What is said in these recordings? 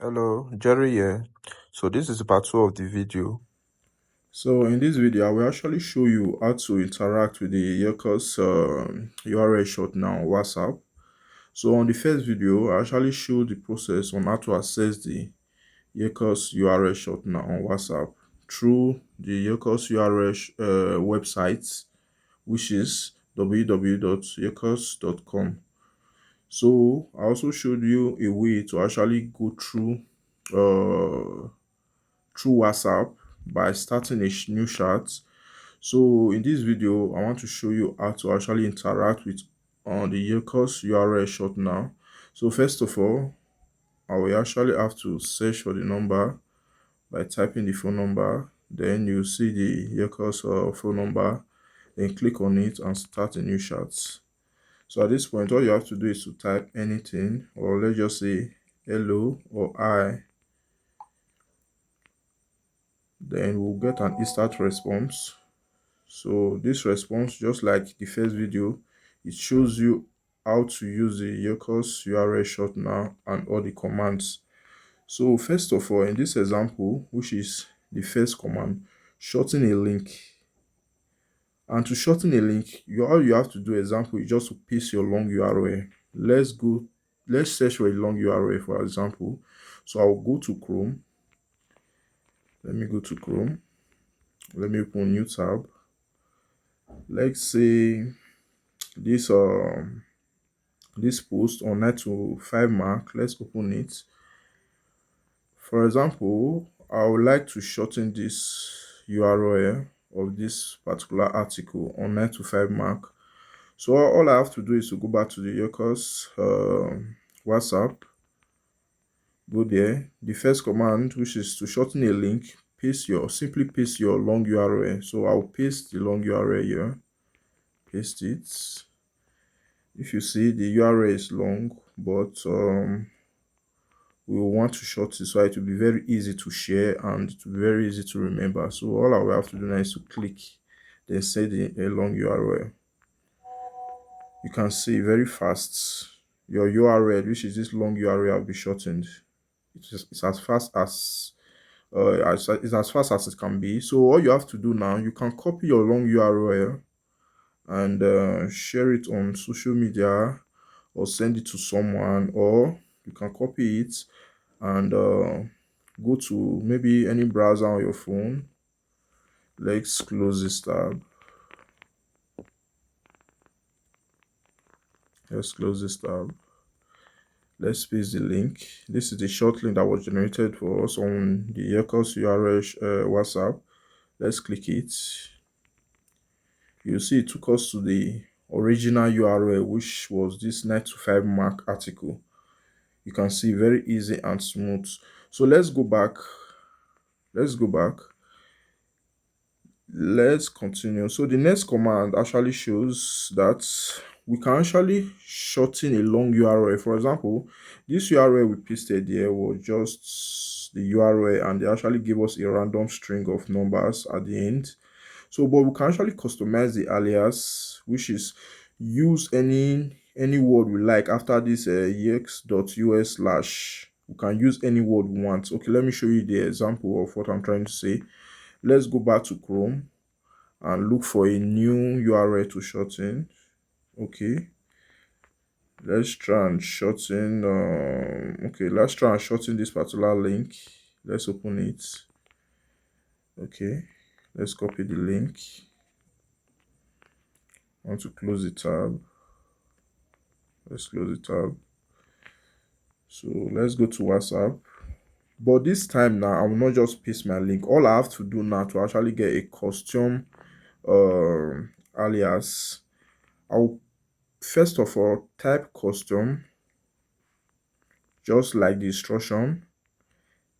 Hello, Jerry here. So this is part 2 of the video. So in this video, I will actually show you how to interact with the Yrkus URL shortener on WhatsApp. So on the first video, I actually showed the process on how to access the Yrkus URL shortener on WhatsApp through the Yrkus URL website, which is www.yrkus.com. So I also showed you a way to actually go uh, through WhatsApp by starting a new chat. So in this video, I want to show you how to actually interact with the Yrkus URL shortener. So first of all, I will actually have to search for the number by typing the phone number. Then you see the Yrkus phone number. Then click on it and start a new chat. So at this point, all you have to do is to type anything, or let's just say hello or hi. Then we'll get an instant response. So this response, just like the first video, it shows you how to use the Yrkus URL shortener and all the commands. So first of all, in this example, which is the first command, shorten a link. And to shorten a link, all you have to do, example, is just to paste your long URL. Let's search for a long URL, for example. So I'll go to Chrome. Let me go to Chrome. Let me open a new tab. Let's say this this post on 9 to 5 mark. Let's open it. For example, I would like to shorten this URL of this particular article on 9 to 5 mark. So all I have to do is to go back to the Yrkus WhatsApp, go there. The first command, which is to shorten a link, simply paste your long URL. So I'll paste the long URL here, paste it. If you see, the URL is long, but we will want to shorten it so it will be very easy to share and it will be very easy to remember. So all I will have to do now is to click, then set a long URL. You can see very fast your URL, which is this long URL, will be shortened. It's as fast as it's as fast as it can be. So all you have to do now, you can copy your long URL and share it on social media or send it to someone, or you can copy it and go to maybe any browser on your phone. Let's close this tab. Let's close this tab. Let's paste the link. This is the short link that was generated for us on the Yrkus URL WhatsApp. Let's click it. You see it took us to the original URL, which was this 9 to 5 mark article. You can see very easy and smooth. So let's go back. Let's continue. So the next command actually shows that we can actually shorten a long URL. For example, this URL we pasted here was just the URL, and they actually gave us a random string of numbers at the end. So, but we can actually customize the alias, which is use any word we like after this ex.us/. We can use any word we want. Okay, let me show you the example of what I'm trying to say. Let's go back to Chrome and look for a new URL to shorten. Okay, let's try and shorten let's try and shorten this particular link. Let's open it. Okay, let's copy the link. I want to close the tab. Let's close the tab. So let's go to WhatsApp. But this time now, I will not just paste my link. All I have to do now to actually get a custom alias, I'll first of all type custom, just like the instruction.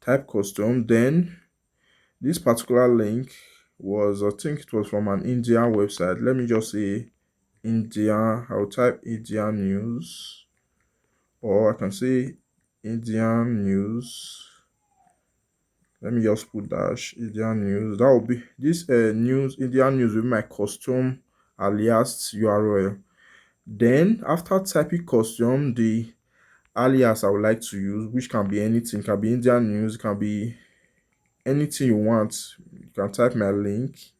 Type custom. Then this particular link was, I think it was from an Indian website. Let me just say India. I'll type Indian news, or I can say Indian news. Let me just put dash Indian news. That will be this Indian news will be my custom alias URL. Then after typing custom, the alias I would like to use, which can be anything, can be Indian news, can be anything you want. You can type my link.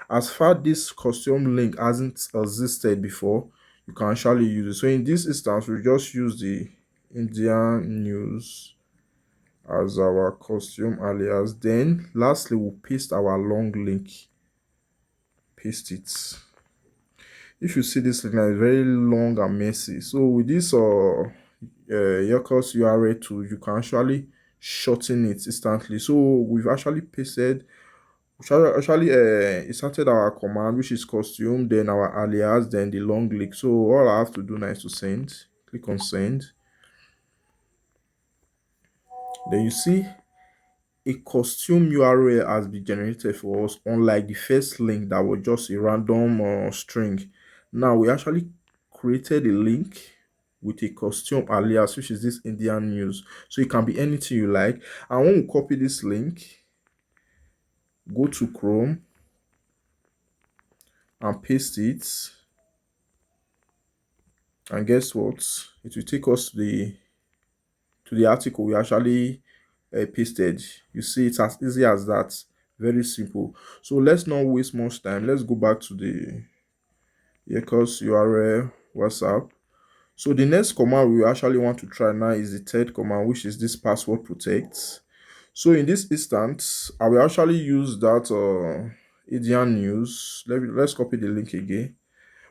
As far this custom link hasn't existed before, you can actually use it. So in this instance, we just use the Indian news as our custom alias. Then lastly, we'll paste our long link. Paste it. If you see this link now, it's very long and messy. So with this Yrkus URL tool, you can actually shorten it instantly. So we've actually pasted, actually inserted our command, which is costume, then our alias, then the long link. So all I have to do now is to send. Click on send. Then you see a costume URL has been generated for us, unlike the first link that was just a random string. Now we actually created a link with a costume alias, which is this Indian news. So it can be anything you like. And when we copy this link, go to Chrome and paste it. And guess what? It will take us to the article we actually pasted. You see, it's as easy as that. Very simple. So let's not waste much time. Let's go back to the Yrkus URL WhatsApp. So the next command we actually want to try now is the third command, which is this password protect. So in this instance, I will actually use that Indian news. Let's copy the link again.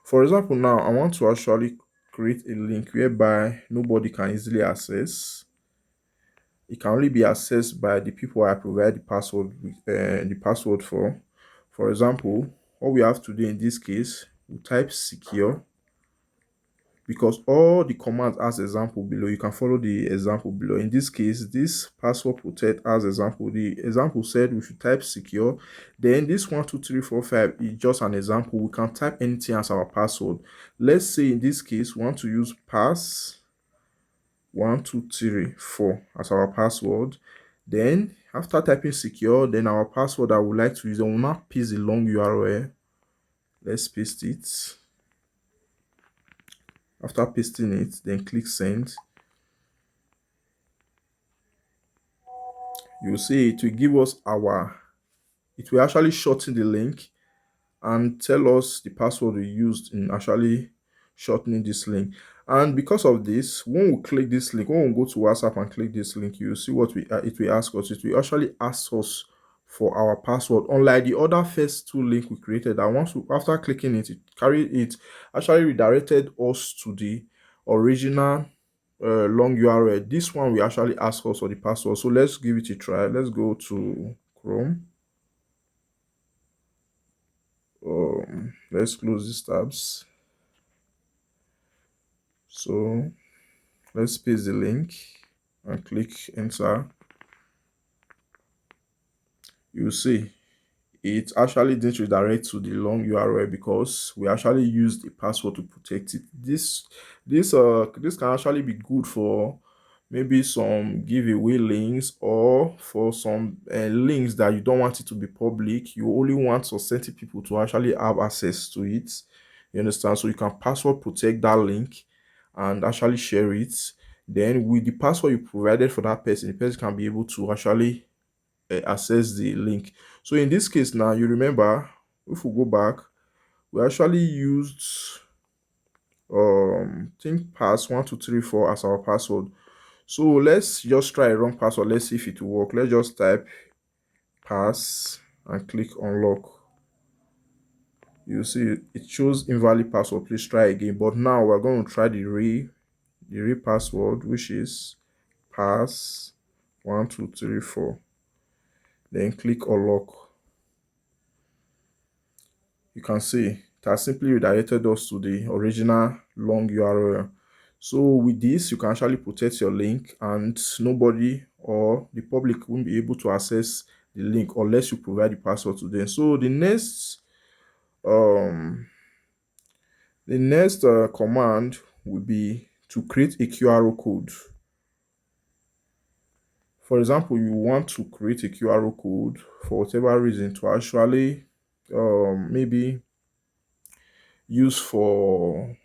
For example, now I want to actually create a link whereby nobody can easily access. It can only be accessed by the people I provide the password for. For example, what we have to do in this case, we type secure, because all the commands as example below, you can follow the example below. In this case, this password protect as example. The example said we should type secure. Then this 12345 is just an example. We can type anything as our password. Let's say in this case we want to use pass 1234 as our password. Then after typing secure, then our password I would like to use, I will now paste the long URL. Let's paste it. After pasting it, then click send. You'll see it will give us it will actually shorten the link and tell us the password we used in actually shortening this link. And because of this, when we click this link, when we go to WhatsApp and click this link, you'll see what it will ask us. It will actually ask us for our password, unlike the other first two links we created. And after clicking it, it actually redirected us to the original long URL. This one will actually ask us for the password. So let's give it a try. Let's go to Chrome. Let's close these tabs. So let's paste the link and click enter. You see it actually didn't redirect to the long URL because we actually used the password to protect it. This can actually be good for maybe some giveaway links, or for some links that you don't want it to be public. You only want authentic people to actually have access to it. You understand? So you can password protect that link and actually share it. Then with the password you provided for that person, the person can be able to actually access the link. So in this case now, you remember, if we go back, we actually used think pass 1234 as our password. So let's just try a wrong password. Let's see if it will work. Let's just type pass and click unlock. You see it shows invalid password. Please try again. But now we're going to try the real password, which is pass 1234. Then click unlock. You can see it has simply redirected us to the original long URL. So with this, you can actually protect your link, and nobody or the public won't be able to access the link unless you provide the password to them. So the next command will be to create a QR code. For example, you want to create a QR code for whatever reason to actually maybe use for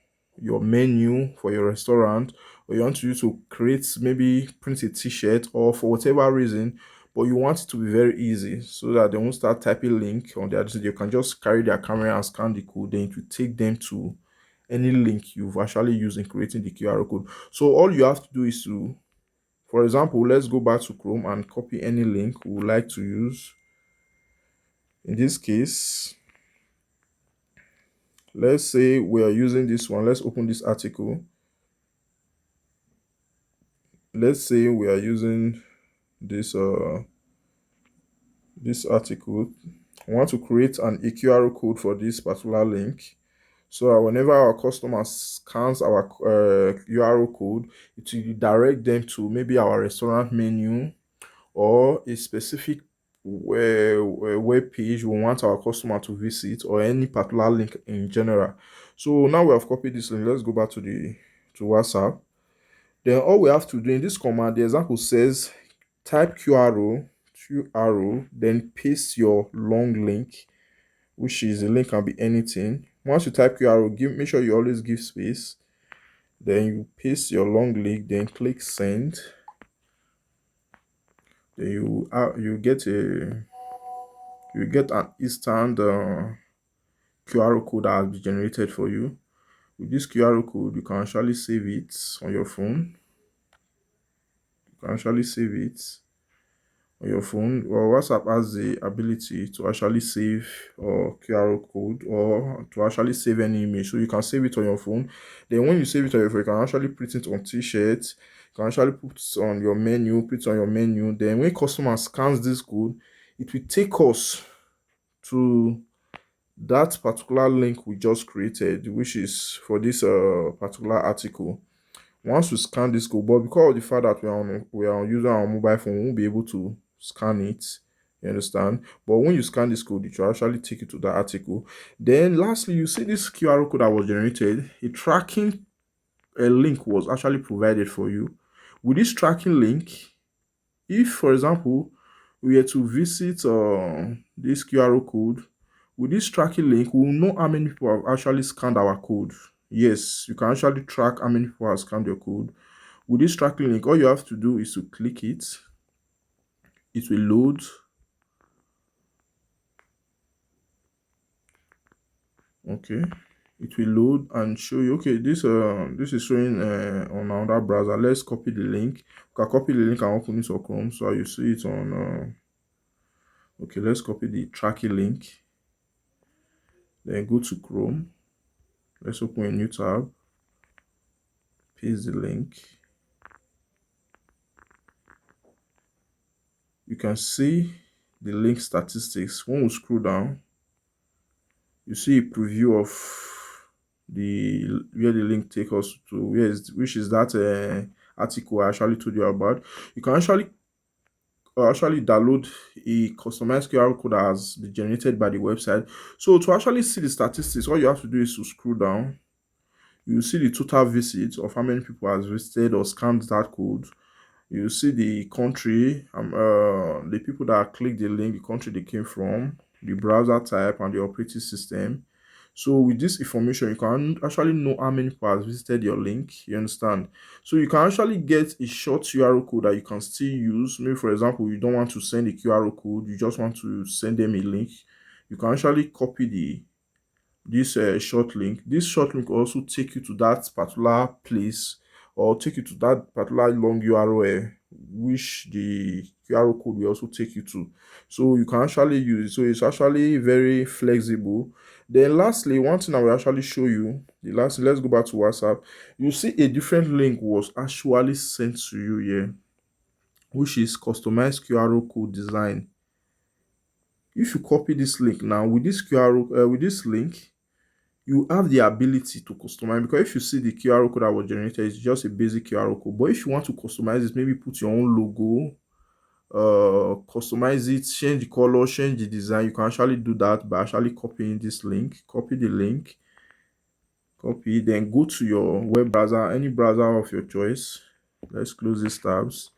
your menu for your restaurant, or you want to use to create, maybe print a t-shirt, or for whatever reason, but you want it to be very easy so that they won't start typing link on their, you can just carry their camera and scan the code, then it will take them to any link you've actually used in creating the QR code. So all you have to do is to, for example, let's go back to Chrome and copy any link we would like to use. In this case, let's say we are using this one. Let's open this article. Let's say we are using this this article. I want to create an AQR code for this particular link. So whenever our customer scans our URL code, it will direct them to maybe our restaurant menu, or a specific web page we want our customer to visit, or any particular link in general. So now we have copied this link. Let's go back to the to WhatsApp. Then all we have to do in this command, the example says type QRO, then paste your long link, which is, the link can be anything. Once you type QRO, make sure you always give space. Then you paste your long link, then click send. Then you get an instant QR code that has been generated for you. With this QR code, you can actually save it on your phone. You can actually save it on your phone. Or WhatsApp has the ability to actually save QR code, or to actually save any image. So you can save it on your phone. Then when you save it on your phone, you can actually print it on t-shirts. You can actually put it on your menu, Then when customer scans this code, it will take us to that particular link we just created, which is for this particular article. Once we scan this code, but because of the fact that we are using our mobile phone, we won't be able to scan it. You understand? But when you scan this code, it will actually take you to the article. Then lastly, you see this QR code that was generated. A tracking link was actually provided for you. With this tracking link, if for example we were to visit this QR code, with this tracking link, we will know how many people have actually scanned our code. Yes, you can actually track how many people have scanned your code. With this tracking link, all you have to do is to click it. It will load. Okay, it will load and show you. Okay, this is showing on another browser. Let's copy the link. You can copy the link and open it on Chrome, so you see it on okay, let's copy the tracking link, then go to Chrome. Let's open a new tab, paste the link. You can see the link statistics. When we scroll down, you see a preview of the where the link take us to, which is that article I actually told you about. You can actually download a customized QR code that has been generated by the website. So to actually see the statistics, all you have to do is to scroll down. You see the total visits of how many people has visited or scanned that code. You see the country, the people that clicked the link, the country they came from, the browser type, and the operating system. So with this information, you can actually know how many people has visited your link. You understand? So you can actually get a short URL code that you can still use. Maybe for example, you don't want to send a QR code, you just want to send them a link. You can actually copy this short link. This short link will also take you to that particular place, or take you to that particular long URL which the QR code will also take you to. So you can actually use it. So it's actually very flexible. Then lastly, one thing I will actually show you, the last thing, let's go back to WhatsApp. You see a different link was actually sent to you here, which is customized QR code design. If you copy this link now with this with this link, you have the ability to customize, because if you see the QR code that was generated, it's just a basic QR code. But if you want to customize it, maybe put your own logo, customize it, change the color, change the design, you can actually do that by actually copying this link. Copy the link, copy, then go to your web browser, any browser of your choice. Let's close these tabs.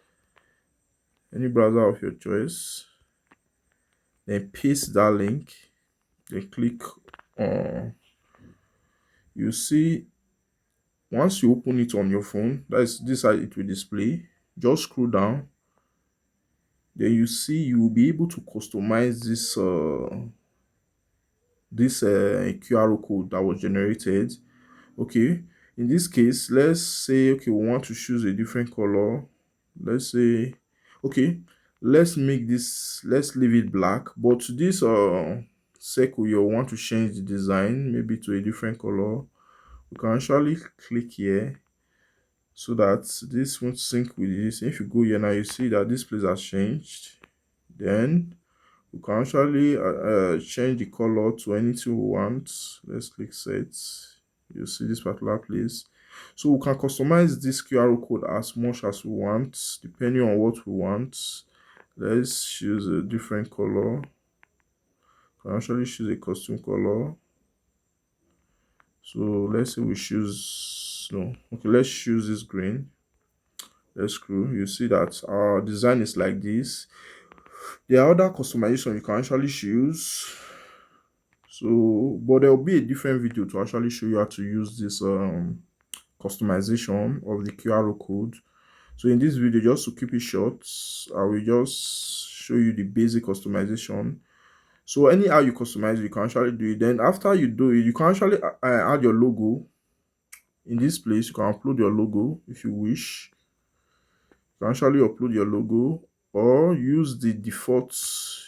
Any browser of your choice, then paste that link, then click on, you see Once you open it on your phone, that is this side it will display. Just scroll down, then you see you will be able to customize this QR code that was generated. Okay, in this case, let's say okay, we want to choose a different color. Let's say okay, let's make this, let's leave it black, but this circle you want to change the design maybe to a different color. You can actually click here so that this won't sync with this. If you go here now, you see that this place has changed. Then you can actually change the color to anything we want. Let's click set. You see this particular place. So we can customize this QR code as much as we want depending on what we want. Let's choose a different color. You can actually choose a custom color. So let's say we choose no, okay, let's choose this green. Let's scroll. You see that our design is like this. There are other customization you can actually choose. So, but there will be a different video to actually show you how to use this customization of the QR code. So in this video, just to keep it short, I will just show you the basic customization. So anyhow you customize it, you can actually do it. Then after you do it, you can actually add your logo. In this place, you can upload your logo if you wish. You can actually upload your logo or use the default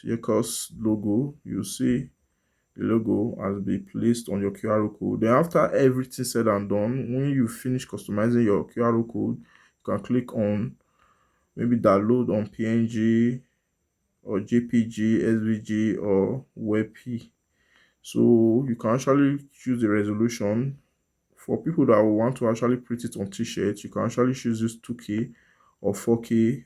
Yrkus logo. You see the logo has been placed on your QR code. Then after everything said and done, when you finish customizing your QR code, you can click on maybe download on PNG or JPG, SVG or WebP. So you can actually choose the resolution. For people that will want to actually print it on t-shirt, you can actually choose this 2K or 4K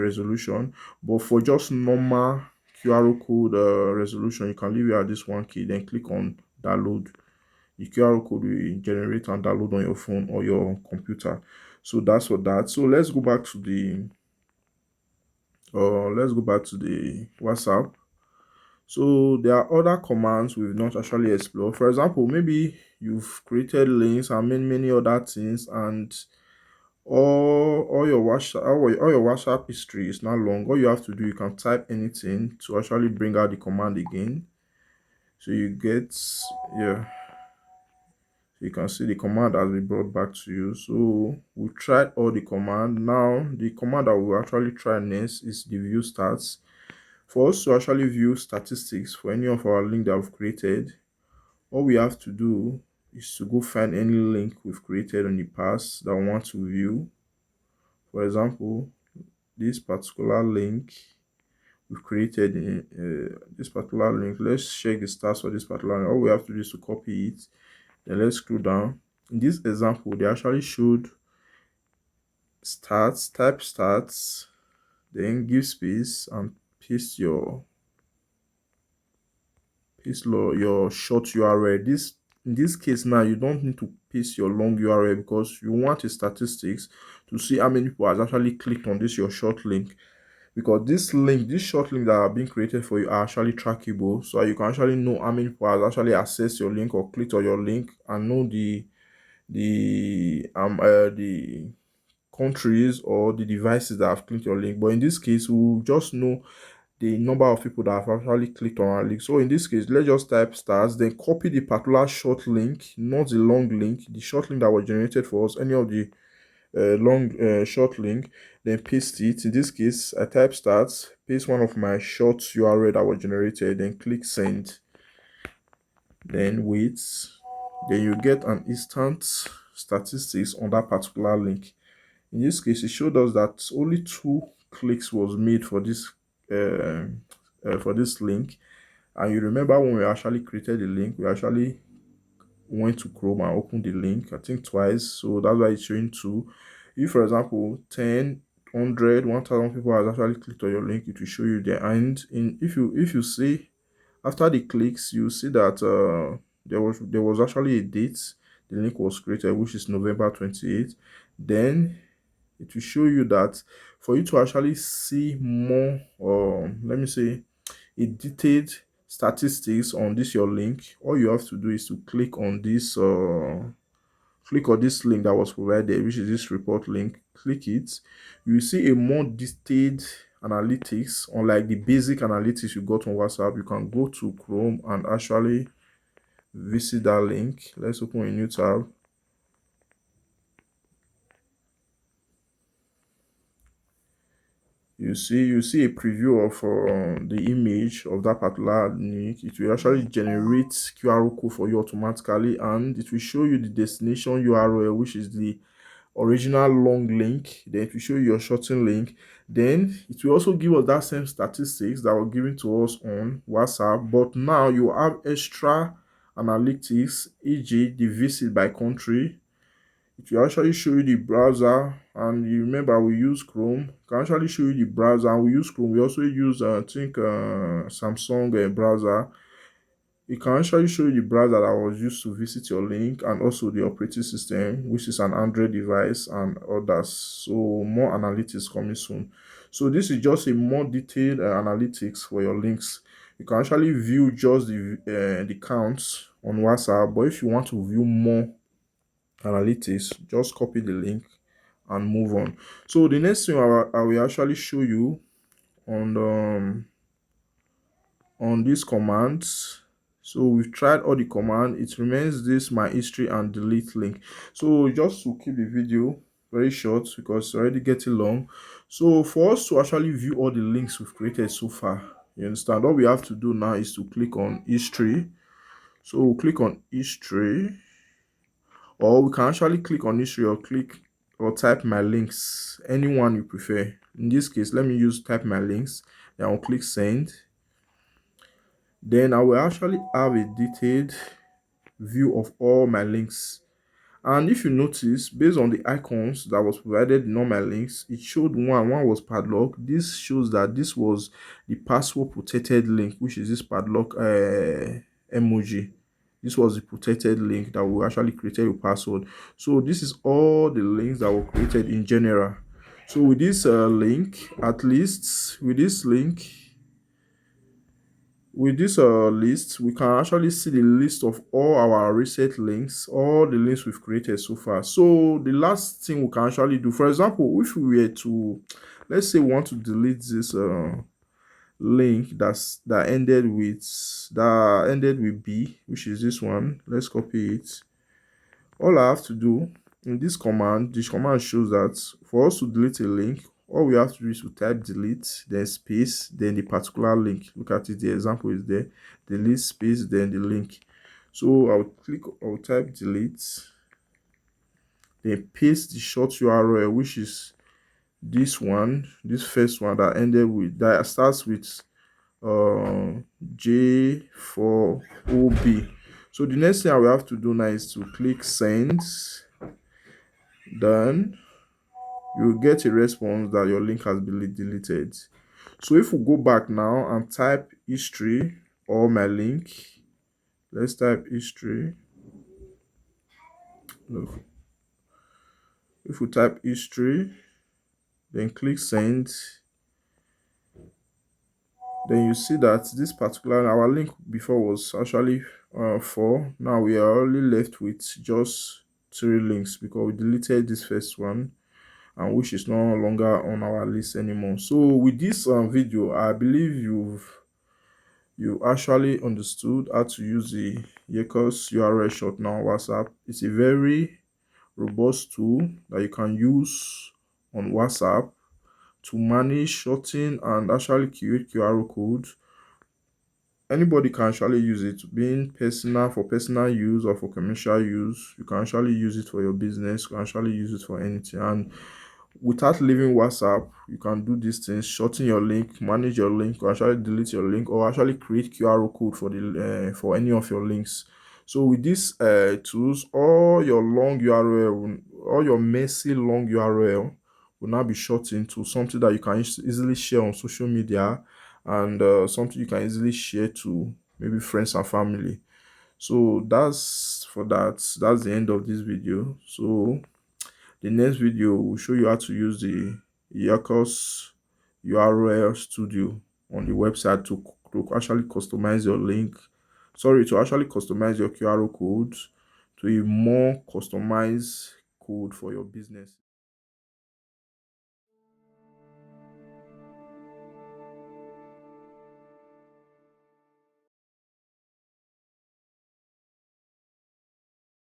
resolution. But for just normal QR code resolution, you can leave it at this 1K, then click on download. The QR code will generate and download on your phone or your computer. So that's for that. So let's go back to the WhatsApp. So there are other commands we've not actually explored. For example, maybe you've created links and many other things, and all your WhatsApp history is not long. All you have to do, you can type anything to actually bring out the command again. So you get, yeah, you can see the command has been brought back to you. So we tried all the command. Now the command that we'll actually try next is the view stats. For us to actually view statistics for any of our link that we've created, all we have to do is to go find any link we've created in the past that we want to view. For example, this particular link we've created in this particular link. Let's check the stats for this particular link. All we have to do is to copy it. Then let's scroll down. In this example, they actually showed stats, type stats, then give space and paste your short URL. This in this case now you don't need to paste your long URL because you want the statistics to see how many people has actually clicked on this your short link, because this short link that are being created for you are actually trackable, so you can actually know how many people has actually accessed your link or clicked on your link and know the countries or the devices that have clicked your link. But in this case, we'll just know the number of people that have actually clicked on our link. So in this case, let's just type stars, then copy the particular short link, not the long link, the short link that was generated for us, any of the short link, then paste it. In this case, I type stars, paste one of my short URL that was generated, then click send, then wait. Then you get an instant statistics on that particular link. In this case, it showed us that only 2 clicks was made for this link. And you remember when we actually created the link, we actually went to Chrome and opened the link, I think twice. So that's why it's showing 2. If, for example, 10, 100, 1,000 people has actually clicked on your link, it will show you there. And if you see after the clicks, you see that there was actually a date the link was created, which is November 28th. Then it will show you that for you to actually see more, let me say, a detailed statistics on this your link, all you have to do is to click on this click on this link that was provided, which is this report link. Click it. You will see a more detailed analytics. Unlike the basic analytics you got on WhatsApp, you can go to Chrome and actually visit that link. Let's open a new tab. You see a preview of the image of that particular link. It will actually generate QR code for you automatically, and it will show you the destination URL, which is the original long link. Then it will show you your shorten link. Then it will also give us that same statistics that were given to us on WhatsApp, but now you have extra analytics, e.g. the visit by country. It will actually show you the browser, and you remember we use Chrome. It can actually show you the browser, and we use Chrome. We also use I think Samsung browser. It can actually show you the browser that was used to visit your link, and also the operating system, which is an Android device, and others. So more analytics coming soon. So this is just a more detailed analytics for your links. You can actually view just the counts on WhatsApp, but if you want to view more analytics, just copy the link and move on. So the next thing I will actually show you on these commands. So we've tried all the command. It remains this my history and delete link. So just to keep the video very short because it's already getting long. So for us to actually view all the links we've created so far, you understand, all we have to do now is to click on history. So we'll click on history, or we can actually click on history or click or type my links, anyone you prefer. In this case, let me use type my links. Then I'll click send. Then I will actually have a detailed view of all my links. And if you notice, based on the icons that was provided in all my links, it showed one was padlock. This shows that this was the password protected link, which is this padlock emoji. This was the protected link that will actually create your password. So this is all the links that were created in general. So with this link, at least with this link, with this list, we can actually see the list of all our recent links, all the links we've created so far. So the last thing we can actually do, for example, if we were to, let's say we want to delete this link that ended with B, which is this one. Let's copy it. All I have to do in this command shows that for us to delete a link, all we have to do is to type delete, then space, then the particular link. Look at it, the example is there. Delete space, then the link. So I'll type delete, then paste the short URL, which is this one, this first one that starts with J4OB. So the next thing I will have to do now is to click send. Then you will get a response that your link has been deleted. So if we go back now and type history or my link, let's type history. Look, if we type history, then click send, then you see that this particular, our link before was actually 4. Now we are only left with just 3 links because we deleted this first one, and which is no longer on our list anymore. So with this video, I believe you actually understood how to use the Yrkus URL shortener on WhatsApp. It's a very robust tool that you can use on WhatsApp to manage, shorten, and actually create QR codes. Anybody can actually use it, being personal, for personal use or for commercial use. You can actually use it for your business. You can actually use it for anything. And without leaving WhatsApp, you can do these things: shorten your link, manage your link, or actually delete your link, or actually create QR code for the for any of your links. So with these tools, all your long URL, all your messy long URL will now be shortened to something that you can easily share on social media, and something you can easily share to maybe friends and family. So that's the end of this video. So the next video will show you how to use the Yrkus URL studio on the website to actually customize your link. Sorry, to actually customize your QR code, to a more customized code for your business.